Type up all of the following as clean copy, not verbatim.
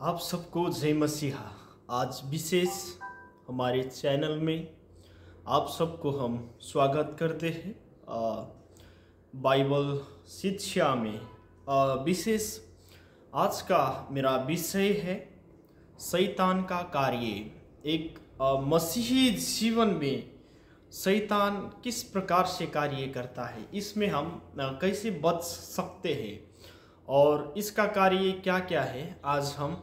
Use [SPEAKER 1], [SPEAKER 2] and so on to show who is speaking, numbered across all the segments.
[SPEAKER 1] आप सबको जय मसीहा। आज विशेष हमारे चैनल में आप सबको हम स्वागत करते हैं। बाइबल शिक्षा में विशेष आज का मेरा विषय है शैतान का कार्य। एक मसीही जीवन में शैतान किस प्रकार से कार्य करता है, इसमें हम कैसे बच सकते हैं और इसका कार्य क्या क्या है, आज हम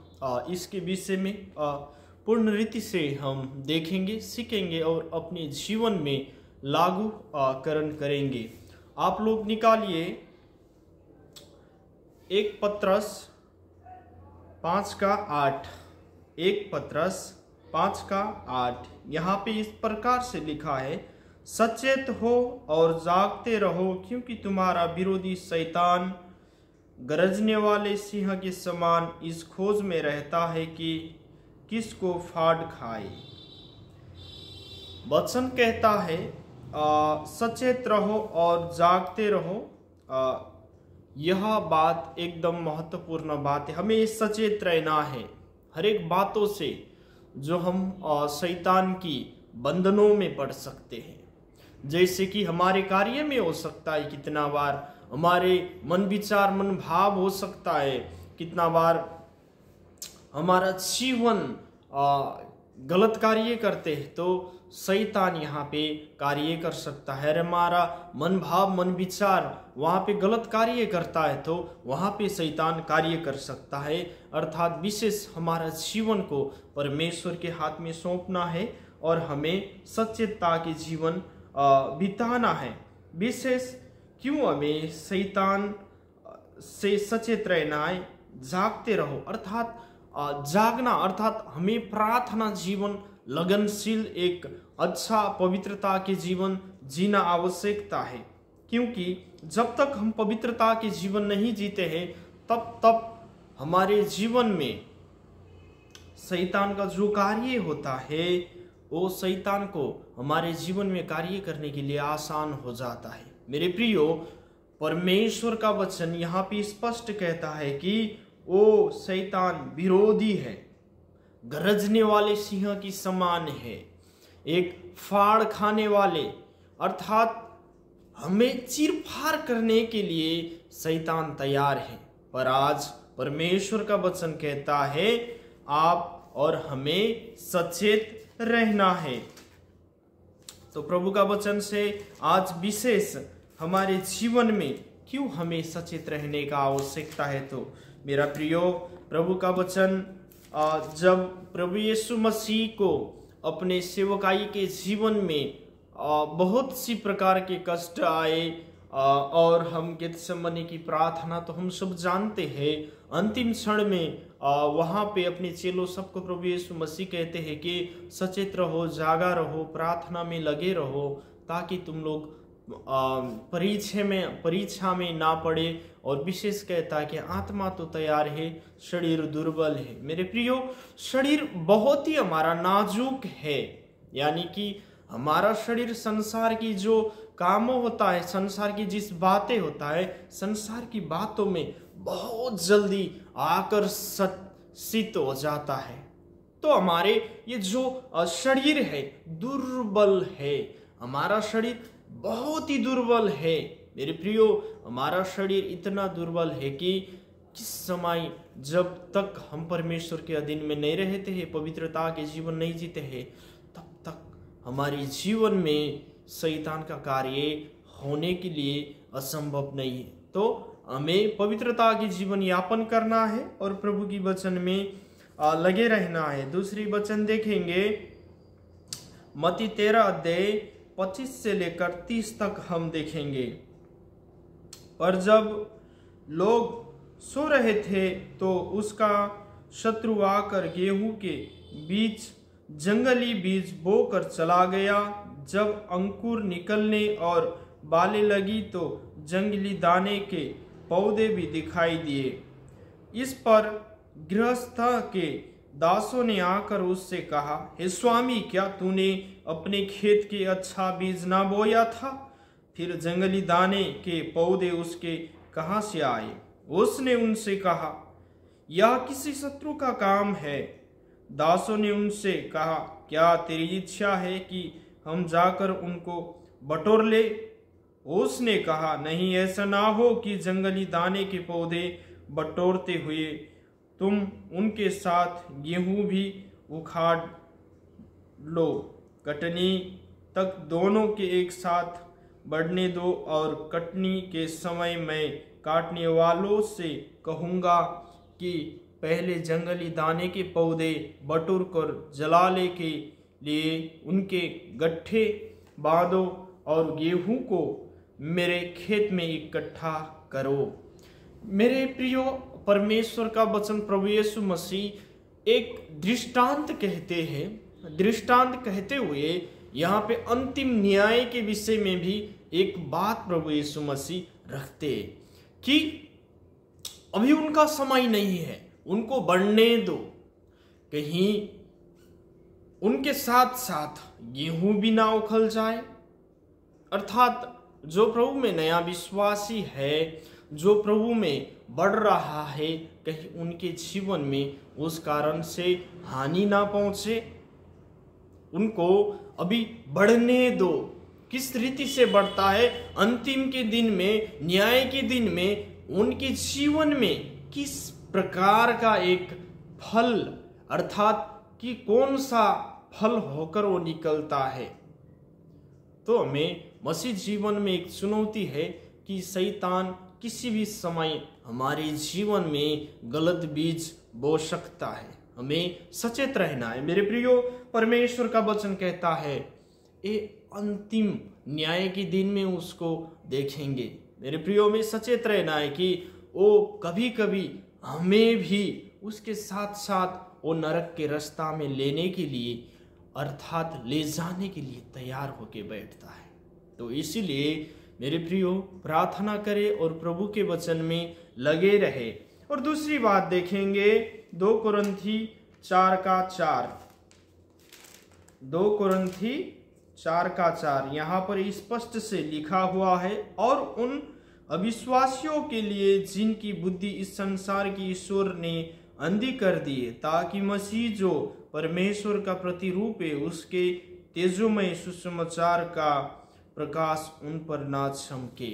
[SPEAKER 1] इसके विषय में पूर्ण रीति से हम देखेंगे, सीखेंगे और अपने जीवन में लागू करण करेंगे। आप लोग निकालिए 1 पत्रस 5:8। 1 पत्रस 5:8 यहाँ पे इस प्रकार से लिखा है, सचेत हो और जागते रहो, क्योंकि तुम्हारा विरोधी शैतान गरजने वाले सिंह के समान इस खोज में रहता है कि किसको फाड़ खाए। वचन कहता है सचेत रहो और जागते रहो। यह बात एकदम महत्वपूर्ण बात है। हमें सचेत रहना है हर एक बातों से जो हम शैतान की बंधनों में पड़ सकते हैं। जैसे कि हमारे कार्य में हो सकता है, कितना बार हमारे मन विचार मन भाव हो सकता है, कितना बार हमारा जीवन गलत कार्य करते हैं तो शैतान यहाँ पे कार्य कर सकता है। हमारा मन भाव मन विचार वहाँ पे गलत कार्य करता है तो वहाँ पे शैतान कार्य कर सकता है। अर्थात विशेष हमारा जीवन को परमेश्वर के हाथ में सौंपना है और हमें सचेतता के जीवन बिताना है। विशेष क्यों हमें शैतान से सचेत रहना है, जागते रहो अर्थात जागना अर्थात हमें प्रार्थना जीवन, लगनशील एक अच्छा पवित्रता के जीवन जीना आवश्यकता है। क्योंकि जब तक हम पवित्रता के जीवन नहीं जीते हैं तब हमारे जीवन में शैतान का जो कार्य होता है वो शैतान को हमारे जीवन में कार्य करने के लिए आसान हो जाता है। मेरे प्रियो, परमेश्वर का वचन यहाँ पे स्पष्ट कहता है कि वो शैतान विरोधी है, गरजने वाले सिंह की समान है, एक फाड़ खाने वाले अर्थात हमें चीरफाड़ करने के लिए शैतान तैयार है। पर आज परमेश्वर का वचन कहता है आप और हमें सचेत रहना है। तो प्रभु का वचन से आज विशेष हमारे जीवन में क्यों हमें सचेत रहने का आवश्यकता है। तो मेरा प्रियो, प्रभु का वचन जब प्रभु यीशु मसीह को अपने सेवकाई के जीवन में बहुत सी प्रकार के कष्ट आए और हम गेतसेमनी की प्रार्थना तो हम सब जानते हैं। अंतिम क्षण में वहाँ पे अपने चेलों सबको प्रभु यीशु मसीह कहते हैं कि सचेत रहो, जागा रहो, प्रार्थना में लगे रहो, ताकि तुम लोग परीक्षा में ना पड़े। और विशेष कहता है कि आत्मा तो तैयार है, शरीर दुर्बल है। मेरे प्रियो, शरीर बहुत ही हमारा नाजुक है, यानी कि हमारा शरीर संसार की जो कामों होता है, संसार की जिस बातें होता है, संसार की बातों में बहुत जल्दी आकर्षित हो जाता है। तो हमारे ये जो शरीर है दुर्बल है, हमारा शरीर बहुत ही दुर्बल है। मेरे प्रियो, हमारा शरीर इतना दुर्बल है कि किस समय जब तक हम परमेश्वर के अधीन में नहीं रहते हैं, पवित्रता के जीवन नहीं जीते हैं, तब तक हमारे जीवन में शैतान का कार्य होने के लिए असंभव नहीं है। तो हमें पवित्रता की जीवन यापन करना है और प्रभु की वचन में लगे रहना है। दूसरी वचन देखेंगे, मत्ती 13:25 से लेकर 30 तक हम देखेंगे। पर जब लोग सो रहे थे तो उसका शत्रु आकर गेहूं के बीच जंगली बीज बोकर चला गया। जब अंकुर निकलने और बालें लगी तो जंगली दाने के पौधे भी दिखाई दिए। इस पर गृहस्थ के दासों ने आकर उससे कहा, हे स्वामी, क्या तूने अपने खेत के अच्छा बीज ना बोया था? फिर जंगली दाने के पौधे उसके कहाँ से आए? उसने उनसे कहा, यह किसी शत्रु का काम है। दासों ने उनसे कहा, क्या तेरी इच्छा है कि हम जाकर उनको बटोर ले? उसने कहा, नहीं, ऐसा ना हो कि जंगली दाने के पौधे बटोरते हुए तुम उनके साथ गेहूं भी उखाड़ लो। कटनी तक दोनों के एक साथ बढ़ने दो, और कटनी के समय मैं काटने वालों से कहूँगा कि पहले जंगली दाने के पौधे बटोर कर जलाने के लिए उनके गट्ठे बांधो और गेहूं को मेरे खेत में इकट्ठा करो। मेरे प्रियो, परमेश्वर का वचन प्रभु यीशु मसीह एक दृष्टांत कहते हैं। दृष्टांत कहते हुए यहाँ पे अंतिम न्याय के विषय में भी एक बात प्रभु यीशु मसीह रखते हैं कि अभी उनका समय नहीं है, उनको बढ़ने दो, कहीं उनके साथ साथ गेहूं भी ना उखल जाए। अर्थात जो प्रभु में नया विश्वासी है, जो प्रभु में बढ़ रहा है, कहीं उनके जीवन में उस कारण से हानि ना पहुंचे। उनको अभी बढ़ने दो। किस रीति से बढ़ता है? अंतिम के दिन में, न्याय के दिन में उनके जीवन में किस प्रकार का एक फल, अर्थात कि कौन सा फल होकर वो निकलता है। तो हमें मसीह जीवन में एक चुनौती है कि शैतान किसी भी समय हमारे जीवन में गलत बीज बो सकता है। हमें सचेत रहना है। मेरे प्रियो, परमेश्वर का वचन कहता है ये अंतिम न्याय के दिन में उसको देखेंगे। मेरे प्रियो, में सचेत रहना है कि वो कभी कभी हमें भी उसके साथ साथ वो नरक के रास्ता में लेने के लिए, अर्थात ले जाने के लिए तैयार होके बैठता है। तो इसीलिए मेरे प्रियो, प्रार्थना करें और प्रभु के वचन में लगे रहे। और दूसरी बात देखेंगे 2 कुरिन्थी 4:4। 2 कुरिन्थी 4:4 यहाँ पर स्पष्ट से लिखा हुआ है, और उन अविश्वासियों के लिए जिनकी बुद्धि इस संसार की ईश्वर ने अंधी कर दी है, ताकि मसीह जो परमेश्वर का प्रतिरूप है उसके तेजोमय सुसमाचार का प्रकाश उन पर ना चमके।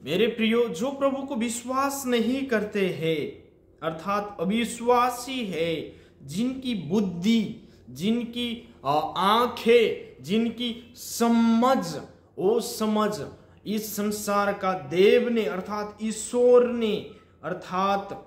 [SPEAKER 1] मेरे प्रियो, जो प्रभु को विश्वास नहीं करते हैं, अर्थात अविश्वासी है, जिनकी बुद्धि, जिनकी आंखें, जिनकी समझ, वो समझ इस संसार का देव ने, अर्थात ईश्वर ने, अर्थात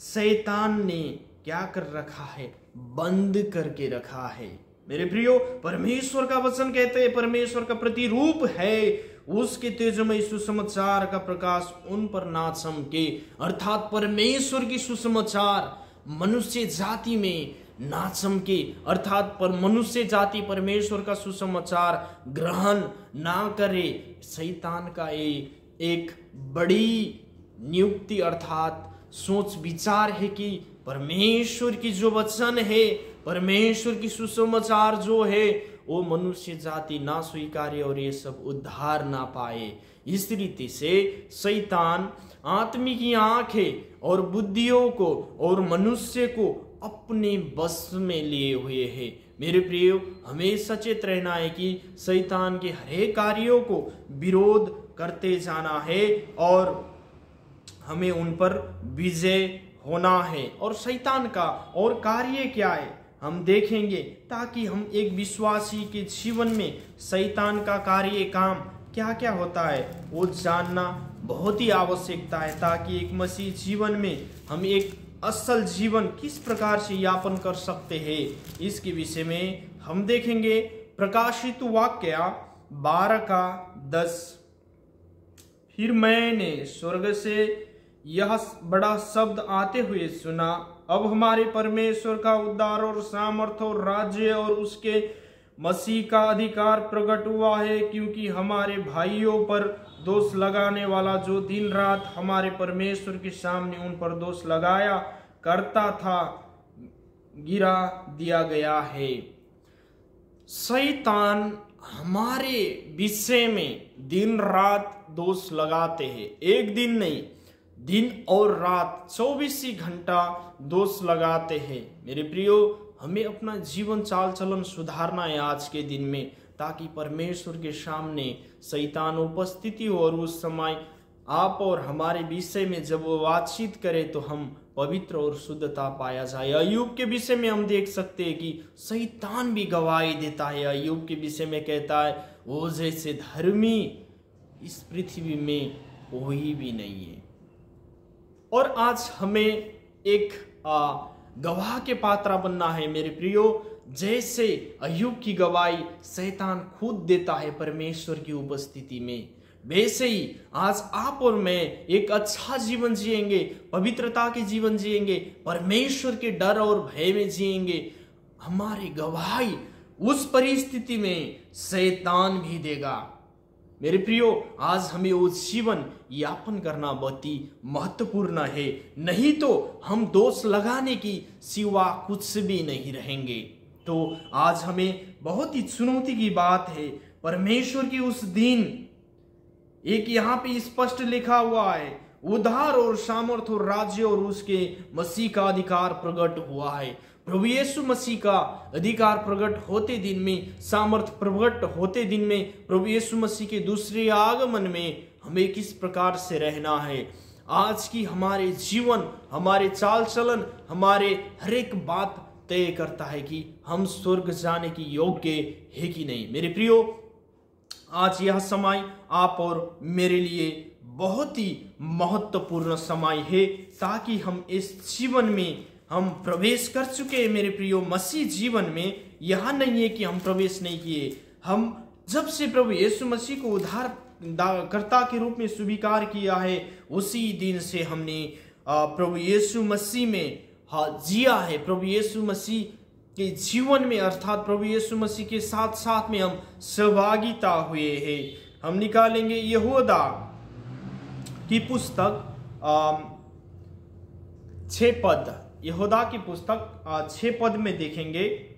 [SPEAKER 1] शैतान ने क्या कर रखा है? बंद करके रखा है। मेरे प्रियो, परमेश्वर का वचन कहते हैं परमेश्वर का प्रतिरूप है, उसके तेजोमय सुसमाचार का प्रकाश उन पर ना चमके। अर्थात परमेश्वर की सुसमाचार मनुष्य जाति में ना चमके, अर्थात पर मनुष्य जाति परमेश्वर का सुसमाचार ग्रहण ना करे। शैतान का एक बड़ी नियुक्ति, अर्थात सोच विचार है कि परमेश्वर की जो वचन है, परमेश्वर की सुसमाचार जो है, वो मनुष्य जाति ना स्वीकारे और ये सब उद्धार ना पाए। इस रीति से शैतान आत्मिक आंखें और बुद्धियों को और मनुष्य को अपने बस में लिए हुए है। मेरे प्रियो, हमें सचेत रहना है कि शैतान के हरेक कार्यों को विरोध करते जाना है और हमें उन पर विजय होना है। और शैतान का और कार्य क्या है हम देखेंगे, ताकि हम एक विश्वासी के जीवन में शैतान का कार्य काम क्या क्या होता है वो जानना बहुत ही आवश्यकता है, ताकि एक मसीह जीवन में हम एक असल जीवन किस प्रकार से यापन कर सकते हैं, इसके विषय में हम देखेंगे। प्रकाशित वाक्य 12:10। फिर मैंने स्वर्ग से यह बड़ा शब्द आते हुए सुना, अब हमारे परमेश्वर का उद्धार और सामर्थ्य और राज्य और उसके मसीह का अधिकार प्रकट हुआ है, क्योंकि हमारे भाइयों पर दोष लगाने वाला जो दिन रात हमारे परमेश्वर के सामने उन पर दोष लगाया करता था, गिरा दिया गया है। शैतान हमारे विषय में दिन रात दोष लगाते हैं, एक दिन नहीं, दिन और रात 24 ही घंटा दोष लगाते हैं। मेरे प्रियो, हमें अपना जीवन चाल चलन सुधारना है आज के दिन में, ताकि परमेश्वर के सामने शैतान उपस्थिति हो और उस समय आप और हमारे विषय में जब वो बातचीत करे तो हम पवित्र और शुद्धता पाया जाए। अय्यूब के विषय में हम देख सकते हैं कि शैतान भी गवाही देता है। अय्यूब के विषय में कहता है, वो जैसे धर्मी इस पृथ्वी में कोई भी नहीं है। और आज हमें एक गवाह के पात्र बनना है मेरे प्रियो। जैसे अय्यूब की गवाही शैतान खुद देता है परमेश्वर की उपस्थिति में, वैसे ही आज आप और मैं एक अच्छा जीवन जिएंगे, पवित्रता के जीवन जिएंगे, परमेश्वर के डर और भय में जिएंगे। हमारी गवाही उस परिस्थिति में शैतान भी देगा। मेरे प्रियो, आज हमें वो जीवन यापन करना बहुत ही महत्वपूर्ण है, नहीं तो हम दोष लगाने की सिवा कुछ भी नहीं रहेंगे। तो आज हमें बहुत ही चुनौती की बात है। परमेश्वर की उस दिन एक यहाँ पे स्पष्ट लिखा हुआ है, उद्धार और सामर्थ और राज्य और उसके मसीह का अधिकार प्रकट हुआ है। प्रभु यीशु मसीह का अधिकार प्रकट होते दिन में, सामर्थ प्रकट होते दिन में, प्रभु यीशु मसीह के दूसरे आगमन में हमें किस प्रकार से रहना है। आज की हमारे जीवन, हमारे चाल चलन, हमारे हर एक बात तय करता है कि हम स्वर्ग जाने की योग्य है कि नहीं। मेरे प्रियो, आज यह समय आप और मेरे लिए बहुत ही महत्वपूर्ण समय है, ताकि हम इस जीवन में हम प्रवेश कर चुके हैं। मेरे प्रियो, मसीह जीवन में यह नहीं है कि हम प्रवेश नहीं किए। हम जब से प्रभु यीशु मसीह को उद्धारकर्ता के रूप में स्वीकार किया है, उसी दिन से हमने प्रभु यीशु मसीह में जिया है। प्रभु यीशु मसीह के जीवन में, अर्थात प्रभु यीशु मसीह के साथ साथ में हम सहभागिता हुए हैं। हम निकालेंगे यहूदा की पुस्तक 6 पद, यहूदा की पुस्तक 6 पद में देखेंगे।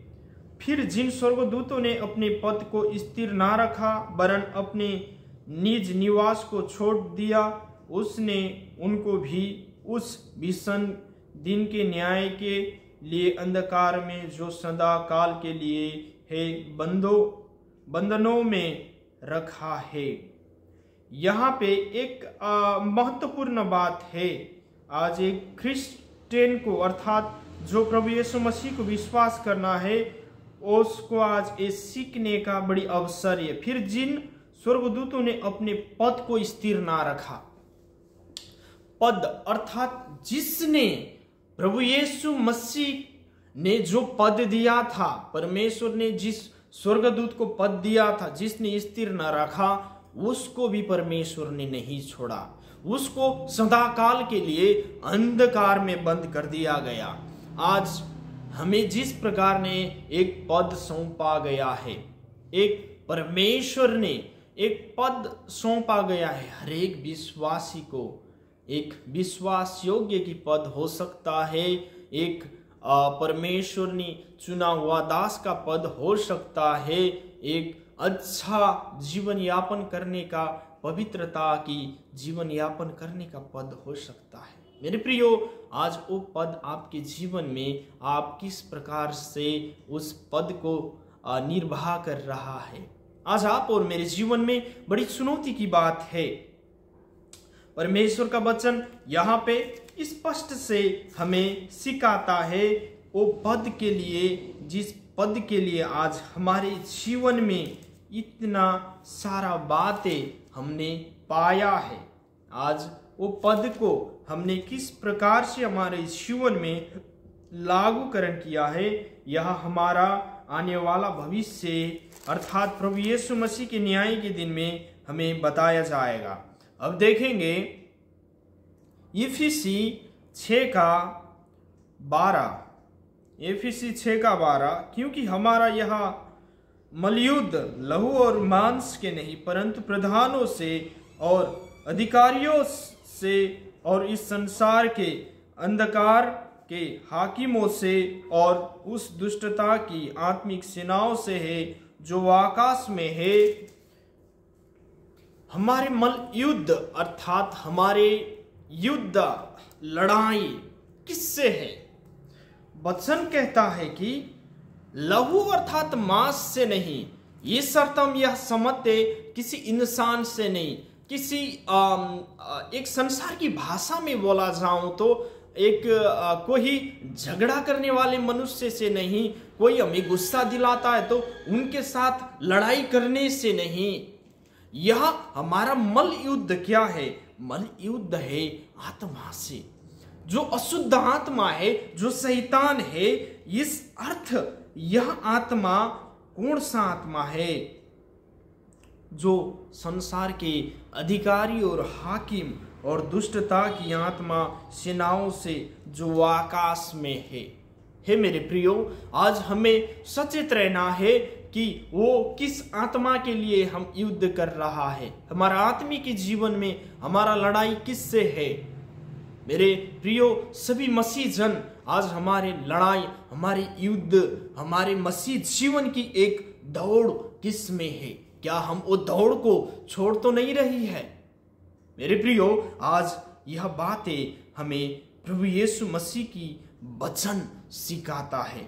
[SPEAKER 1] फिर जिन स्वर्गदूतों ने अपने पद को स्थिर ना रखा, वरन अपने निज निवास को छोड़ दिया, उसने उनको भी उस भीषण दिन के न्याय के लिए अंधकार में, जो सदा काल के लिए है, बंधनों में रखा है। यहाँ पे एक महत्वपूर्ण बात है। आज एक क्रिश्चियन को, अर्थात जो प्रभु यीशु मसीह को विश्वास करना है, उसको आज ये सीखने का बड़ी अवसर है। फिर जिन स्वर्गदूतों ने अपने पद को स्थिर ना रखा, पद अर्थात जिसने प्रभु यीशु मसीह ने जो पद दिया था, परमेश्वर ने जिस स्वर्गदूत को पद दिया था, जिसने स्थिर न रखा, उसको भी परमेश्वर ने नहीं छोड़ा। उसको सदाकाल के लिए अंधकार में बंद कर दिया गया। आज हमें जिस प्रकार ने एक पद सौंपा गया है, एक परमेश्वर ने एक पद सौंपा गया है, हर एक विश्वासी को एक विश्वास योग्य की पद हो सकता है, एक परमेश्वर ने चुना हुआ दास का पद हो सकता है, एक अच्छा जीवन यापन करने का, पवित्रता की जीवन यापन करने का पद हो सकता है। मेरे प्रियो, आज वो पद आपके जीवन में आप किस प्रकार से उस पद को निर्वाह कर रहा है। आज आप और मेरे जीवन में बड़ी चुनौती की बात है। परमेश्वर का वचन यहाँ पे स्पष्ट से हमें सिखाता है, वो पद के लिए, जिस पद के लिए आज हमारे जीवन में इतना सारा बातें हमने पाया है। आज वो पद को हमने किस प्रकार से हमारे जीवन में लागूकरण किया है, यह हमारा आने वाला भविष्य अर्थात प्रभु यीशु मसीह के न्याय के दिन में हमें बताया जाएगा। अब देखेंगे इफिसी 6:12, इफिसी 6:12, क्योंकि हमारा यह मलयुद्ध लहू और मांस के नहीं, परंतु प्रधानों से और अधिकारियों से और इस संसार के अंधकार के हाकिमों से और उस दुष्टता की आत्मिक सेनाओं से है जो आकाश में है। हमारे मल युद्ध अर्थात हमारे युद्ध लड़ाई किससे है? वचन कहता है कि लहू अर्थात मांस से नहीं। इस अर्थ हम यह समझते किसी इंसान से नहीं, किसी एक संसार की भाषा में बोला जाऊं तो एक कोई झगड़ा करने वाले मनुष्य से नहीं, कोई हमें गुस्सा दिलाता है तो उनके साथ लड़ाई करने से नहीं। यह हमारा मल युद्ध क्या है? मल युद्ध है आत्मा से। जो अशुद्ध आत्मा है, जो शैतान है, इस अर्थ यह आत्मा कौन सा आत्मा है? जो संसार के अधिकारी और हाकिम और दुष्टता की आत्मा सेनाओं से जो आकाश में है। हे मेरे प्रियो, आज हमें सचेत रहना है कि वो किस आत्मा के लिए हम युद्ध कर रहा है। हमारा आत्मिक जीवन में हमारा लड़ाई किससे है? मेरे प्रियो, सभी मसीह जन आज हमारे लड़ाई, हमारे युद्ध, हमारे मसीह जीवन की एक दौड़ किस में है? क्या हम वो दौड़ को छोड़ तो नहीं रही है? मेरे प्रियो, आज यह बातें हमें प्रभु यीशु मसीह की वचन सिखाता है।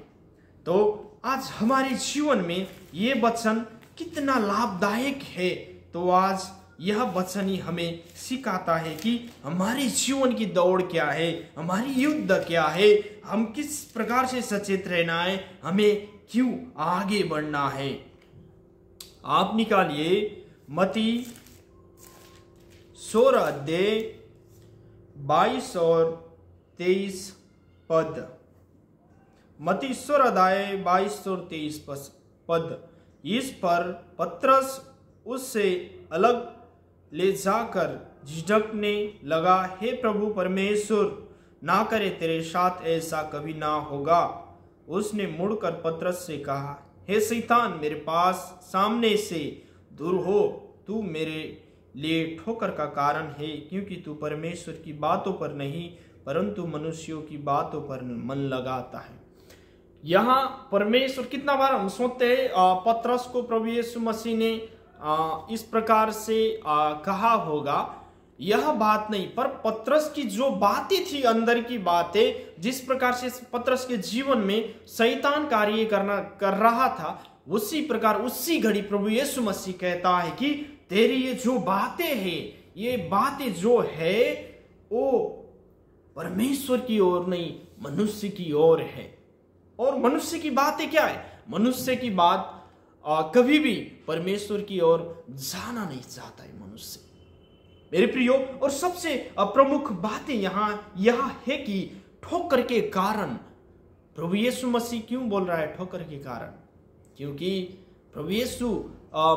[SPEAKER 1] तो आज हमारे जीवन में ये वचन कितना लाभदायक है। तो आज यह वचन ही हमें सिखाता है कि हमारे जीवन की दौड़ क्या है, हमारी युद्ध क्या है, हम किस प्रकार से सचेत रहना है, हमें क्यों आगे बढ़ना है। आप निकालिए मत्ती 16 अध्याय 22 और 23 पद। मत्ती 16 अध्याय 22 और 23 पद। इस पर पतरस उससे अलग ले जाकर झिझकने लगा, हे प्रभु परमेश्वर, ना करे तेरे साथ ऐसा कभी ना होगा। उसने मुड़कर पतरस से कहा, हे शैतान, मेरे पास सामने से दूर हो, तू मेरे लिए ठोकर का कारण है, क्योंकि तू परमेश्वर की बातों पर नहीं परंतु मनुष्यों की बातों पर मन लगाता है। यहाँ परमेश्वर, कितना बार हम सोचते हैं पतरस को प्रभु यीशु मसीह ने इस प्रकार से कहा होगा, यह बात नहीं, पर पतरस की जो बातें थी, अंदर की बातें, जिस प्रकार से पतरस के जीवन में शैतान कार्य कर रहा था, उसी प्रकार उसी घड़ी प्रभु यीशु मसीह कहता है कि तेरी ये जो बातें हैं, ये बातें जो है वो परमेश्वर की ओर नहीं मनुष्य की ओर है। और मनुष्य की बातें क्या है? मनुष्य की बात कभी भी परमेश्वर की ओर जाना नहीं चाहता है मनुष्य। मेरे प्रियो, और सबसे प्रमुख बातें यहाँ यह है कि ठोकर के कारण, प्रभु यीशु मसीह क्यों बोल रहा है ठोकर के कारण? क्योंकि प्रभु यीशु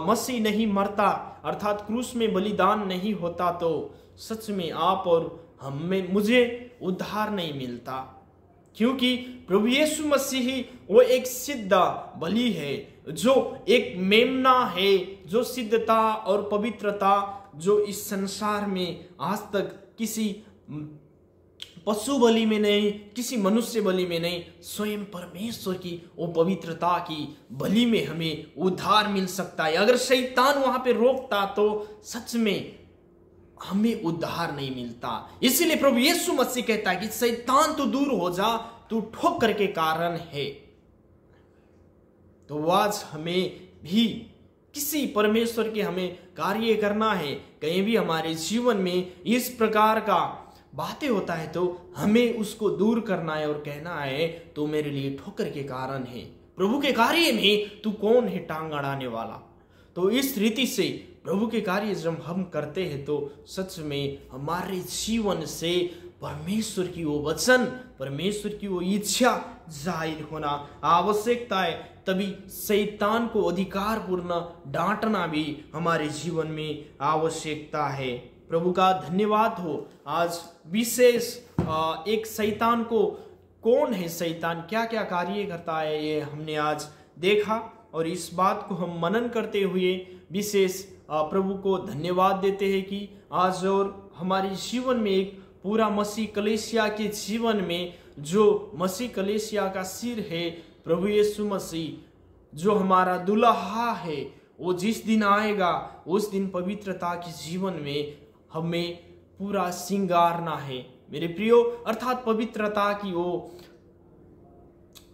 [SPEAKER 1] मसीह नहीं मरता, अर्थात क्रूस में बलिदान नहीं होता, तो सच में आप और हमें, मुझे उद्धार नहीं मिलता। क्योंकि प्रभु यीशु मसीह ही वो एक सिद्ध बलि है, जो एक मेमना है, जो सिद्धता और पवित्रता जो इस संसार में आज तक किसी पशु बलि में नहीं, किसी मनुष्य बलि में नहीं, स्वयं परमेश्वर की वो पवित्रता की बलि में हमें उद्धार मिल सकता है। अगर शैतान वहां पे रोकता तो सच में हमें उद्धार नहीं मिलता। इसीलिए प्रभु यीशु मसीह कहता है कि शैतान तू दूर हो जा, तू ठोकर के कारण है। तो आज हमें भी किसी परमेश्वर के हमें कार्य करना है। कहीं भी हमारे जीवन में इस प्रकार का बातें होता है तो हमें उसको दूर करना है और कहना है तो मेरे लिए ठोकर के कारण है, प्रभु के कार्य में तू कौन है टांग अड़ाने वाला। तो इस रीति से प्रभु के कार्य जब हम करते हैं तो सच में हमारे जीवन से परमेश्वर की वो वचन, परमेश्वर की वो इच्छा जाहिर होना आवश्यकता है। तभी शैतान को अधिकार पूर्ण डांटना भी हमारे जीवन में आवश्यकता है। प्रभु का धन्यवाद हो। आज विशेष एक शैतान को, कौन है शैतान, क्या क्या कार्य करता है, ये हमने आज देखा। और इस बात को हम मनन करते हुए विशेष प्रभु को धन्यवाद देते हैं कि आज और हमारे जीवन में एक पूरा मसीह कलीसिया के जीवन में, जो मसीह कलीसिया का सिर है प्रभु यीशु मसीह, जो हमारा दुल्हा है, वो जिस दिन आएगा उस दिन पवित्रता के जीवन में हमें पूरा सिंगारना है मेरे प्रियो, अर्थात पवित्रता की वो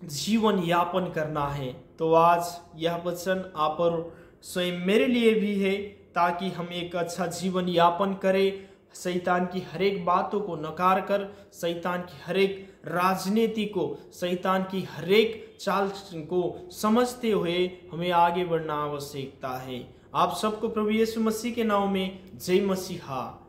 [SPEAKER 1] जीवन यापन करना है। तो आज यह वचन आप और स्वयं मेरे लिए भी है, ताकि हम एक अच्छा जीवन यापन करें, शैतान की हर एक बातों को नकार कर, शैतान की हर एक राजनीति को, शैतान की हर एक चाल को समझते हुए हमें आगे बढ़ना आवश्यकता है। आप सबको प्रभु यीशु मसीह के नाम में जय मसीहा।